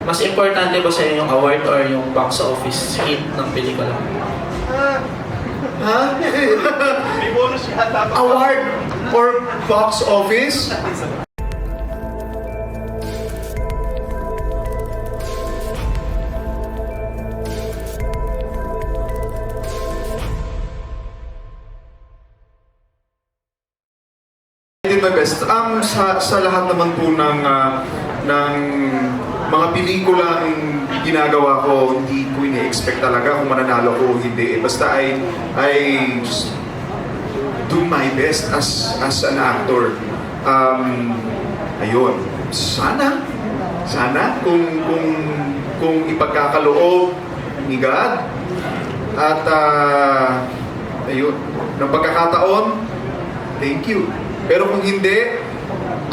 Mas importante ba sa'yo yung award or yung box office hit ng pelikula? Ha? May bonus yata. Award or box office? I did my best. Sa lahat naman po ng mga pelikulang ginagawa ko, hindi ko ini-expect talaga kung mananalo ko o hindi. Basta I just do my best as an actor. Ayun. Sana kung ipagkakaloob ni God at ayun, ng pagkakataon, thank you. Pero kung hindi,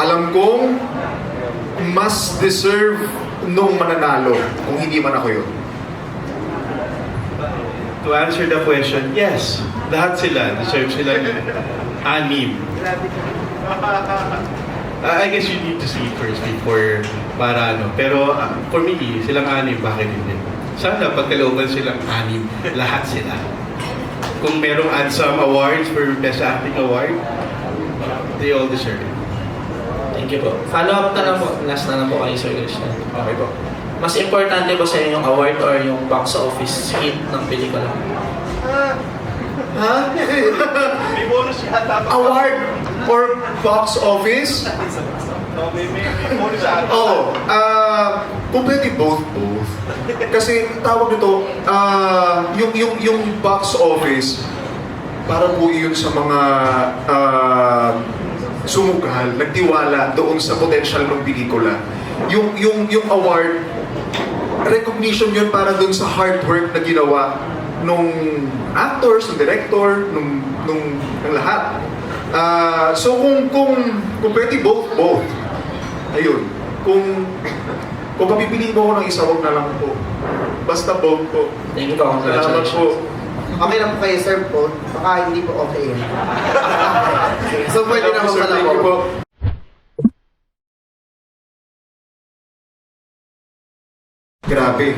alam kong mas deserve nung mananalo kung hindi man ako yun. To answer the question, yes. Lahat sila. Deserve sila ng anim. I guess you need to see first before para ano. Pero for me, silang anim, bakit hindi? Sana pagkalooban silang anim, lahat sila. Kung merong ANSAM Awards for Best Acting Award, they all deserve it. Thank you po. Follow-up na lang po. Last na lang po kayo, Sir Christian. Okay po. Mas importante ba sa'yo yung award or yung box office hit ng pelikula? Ha? May bonus yata. Award or box office? May bonus yata. Kung pwede both. Kasi tawag nito, yung box office, para po yun sa mga sumugal, nagtiwala doon sa potential ng pelikula. Yung award, recognition yun para doon sa hard work na ginawa nung actors, nung director, nung lahat. So kung pwede both. Ayun. Kung papipiliin mo ako ng isa, wag na lang po. Basta both po. Thank you po. Salamat Congratulations. po. Okay lang po kayo, sir, po. Baka hindi po okay yun. So, pwede Salamat, naman sir. pala Thank you po. po. Grabe.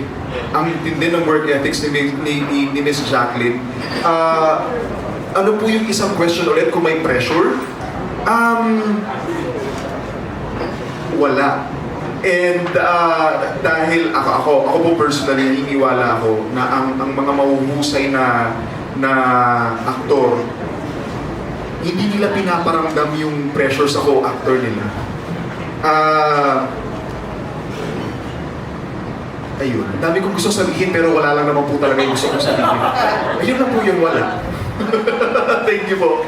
Ang tindi ng work ethics ni Miss Jacqueline. Ano po yung isang question ulit kung may pressure? Wala. And dahil ako po personally naniniwala ako na ang mga mahuhusay na aktor, hindi nila pinaparamdam yung pressure sa co-actor nila. Ayun, ang dami kong gusto sabihin pero wala lang naman po talaga yung gusto kong sabihin. Ayun lang po yung wala. Thank you po.